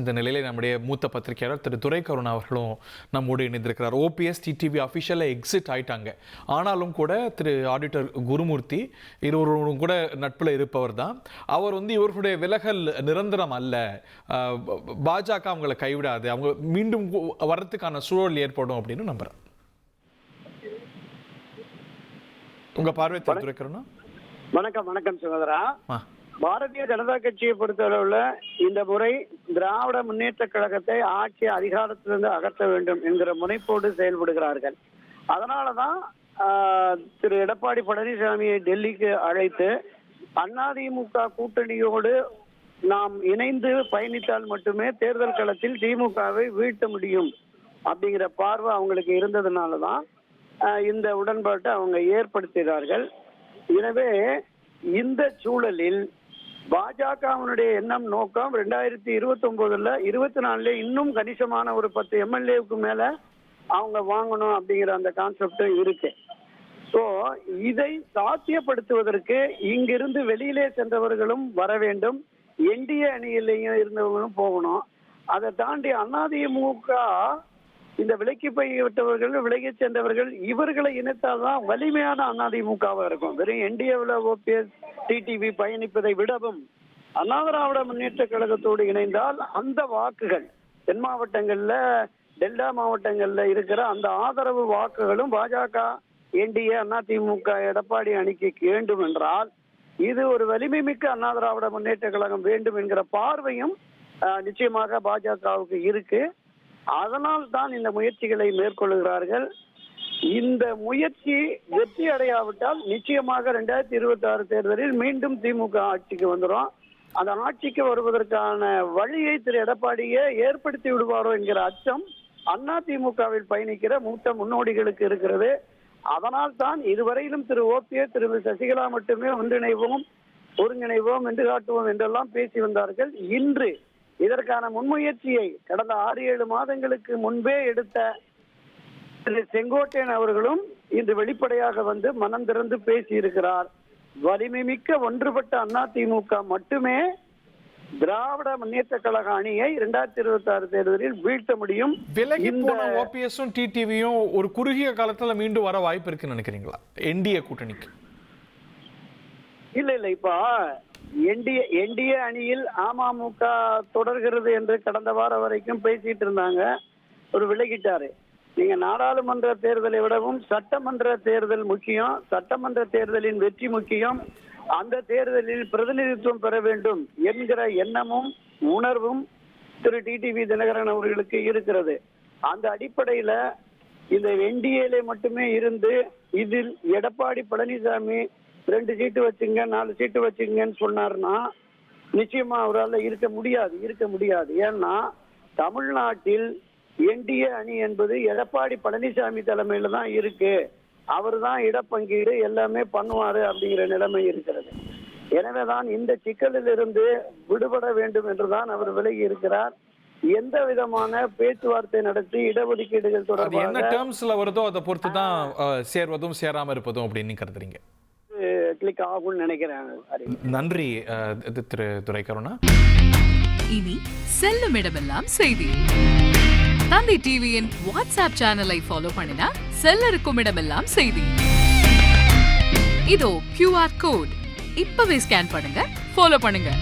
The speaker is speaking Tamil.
இந்த நிலையில் நம்முடைய மூத்த பத்திரிகையாளர் திரு துரை கருணா அவர்களும் நம்மோடு இணைந்திருக்கிறார். ஓபிஎஸ் டிடிவி அஃபிஷியலாக எக்ஸிட் ஆயிட்டாங்க. ஆனாலும் கூட திரு ஆடிட்டர் குருமூர்த்தி இருவரும் கூட நட்பில் இருப்பவர் தான். அவர் இவர்களுடைய விலகல் நிரந்தரம் அல்ல, பாஜக அவங்களை கைவிடாது, அவங்க மீண்டும் வர்றதுக்கான சூழல் ஏற்படும் அப்படின்னு நம்புறேன். உங்க பார்வை திரு துரை கருணா? வணக்கம் சகோதரா. பாரதிய ஜனதா கட்சியை பொறுத்தளவுல இந்த முறை திராவிட முன்னேற்ற கழகத்தை ஆட்சி அதிகாரத்திலிருந்து அகற்ற வேண்டும் என்கிற முனைப்போடு செயல்படுகிறார்கள். அதனாலதான் திரு எடப்பாடி பழனிசாமியை டெல்லிக்கு அழைத்து அதிமுக கூட்டணியோடு நாம் இணைந்து பயணித்தால் மட்டுமே தேர்தல் களத்தில் திமுகவை வீழ்த்த முடியும் அப்படிங்கிற பார்வை அவங்களுக்கு இருந்ததுனாலதான் இந்த உடன்பாட்டை அவங்க ஏற்படுத்தினார்கள். எனவே இந்த சூழலில் பாஜகவினுடைய எண்ணம் நோக்கம் 2029 24 இன்னும் கணிசமான ஒரு 10 எம்எல்ஏவுக்கு மேல அவங்க வாங்கணும் அப்படிங்கிற அந்த கான்செப்டும் இருக்கு. ஸோ இதை சாத்தியப்படுத்துவதற்கு இங்கிருந்து வெளியிலே சென்றவர்களும் வர வேண்டும், என்டிஏ அணியிலையும் இருந்தவங்களும் போகணும். அதை தாண்டி அதிமுக இந்த விலைக்கு போய்விட்டவர்கள், விலகி சென்றவர்கள், இவர்களை இணைத்தால்தான் வலிமையான அதிமுகவாக இருக்கும். வெறும் என்டிஏவில் ஓபிஎஸ் டிடிவி பயணிப்பதை விடவும் அண்ணா திராவிட முன்னேற்ற கழகத்தோடு இணைந்தால் அந்த வாக்குகள் தென் மாவட்டங்கள்ல, டெல்டா மாவட்டங்கள்ல இருக்கிற அந்த ஆதரவு வாக்குகளும் பாஜக, என்டிஏ, அதிமுக, எடப்பாடி அணிக்கு வேண்டும் என்றால் இது ஒரு வலிமை மிக்க அண்ணா திராவிட முன்னேற்ற கழகம் வேண்டும் என்கிற பார்வையும் நிச்சயமாக பாஜகவுக்கு இருக்கு. அதனால் தான் இந்த முயற்சிகளை மேற்கொள்கிறார்கள். இந்த முயற்சி வெற்றி அடையாவிட்டால் நிச்சயமாக 2026 தேர்தலில் மீண்டும் திமுக ஆட்சிக்கு வந்துடும். அந்த ஆட்சிக்கு வருவதற்கான வழியை திரு எடப்பாடியே ஏற்படுத்தி விடுவாரோ என்கிற அச்சம் அதிமுகவில் பயணிக்கிற மூத்த முன்னோடிகளுக்கு இருக்கிறது. அதனால் தான் இதுவரையிலும் திரு ஓபிஎஸ், திரு சசிகலா மட்டுமே ஒருங்கிணைவோம் என்று காட்டுவோம் என்றெல்லாம் பேசி வந்தார்கள். இன்று இதற்கான முன்முயற்சியை கடந்த 6-7 மாதங்களுக்கு முன்பே எடுத்த திரு செங்கோட்டையன் அவர்களும் இன்று வெளிப்படையாக வந்து மனம் திறந்து பேசி இருக்கிறார். வலிமை மிக்க ஒன்றுபட்ட அதிமுக மட்டுமே திராவிட முன்னேற்ற கழக அணியை 2026 தேர்தலில் வீழ்த்த முடியும். விலகி போன ஓபிஎஸும் டிடிவியும் ஒரு குறுகிய காலத்துல மீண்டும் வர வாய்ப்பு இருக்குன்னு நினைக்கிறீங்களா என்டிஏ கூட்டணிக்கு? இல்ல இப்ப என்டிஏ அணியில் அமமுக தொடர்கிறது என்று கடந்த வாரம் வரைக்கும் பேசிட்டு இருந்தாங்க. ஒரு விலகிட்டாரு. நீங்க நாடாளுமன்ற தேர்தலை விடவும் சட்டமன்ற தேர்தல் முக்கியம், சட்டமன்ற தேர்தலின் வெற்றி முக்கியம், அந்த தேர்தலில் பிரதிநிதித்துவம் பெற வேண்டும் என்கிற எண்ணமும் உணர்வும் திரு டிடிவி தினகரன் அவர்களுக்கு இருக்கிறது. அந்த அடிப்படையில இந்த என்டிஏல மட்டுமே இருந்து இதில் எடப்பாடி பழனிசாமி 2 சீட்டு வச்சுங்க, 4 சீட்டு வச்சுங்கன்னு சொன்னார்னா நிச்சயமா அவரால் இருக்க முடியாது. ஏன்னா தமிழ்நாட்டில் என்டிஏ அணி என்பது எடப்பாடி பழனிசாமி தலைமையில தான் இருக்கு. அவர் தான் இடப்பங்கீடு எல்லாமே பண்ணுவாரு அப்படிங்கிற நிலைமை இருக்கிறது. எனவேதான் இந்த சிக்கலில் இருந்து விடுபட வேண்டும் என்றுதான் அவர் விலகி இருக்கிறார். எந்த விதமான பேச்சுவார்த்தை நடத்தி இடஒதுக்கீடுகள் தொடர்பாக என்ன டேர்ம்ஸ்ல வருதோ அதை பொறுத்து தான் சேர்வதும் சேராம இருப்பதும் அப்படின்னு கருதுறீங்க? கிளிக் ஆகும்னு நினைக்கிறேன். நன்றி திரு துரை கருணா. இனி செல்லும் இடமெல்லாம் செய்தி. தந்தை டிவியின் வாட்ஸ்அப் சேனலை ஃபாலோ பண்ணினா செல்லருக்கும் இடமெல்லாம் செய்தி. இதோ QR கோட் இப்பவே ஸ்கேன் பண்ணுங்க, ஃபாலோ பண்ணுங்க.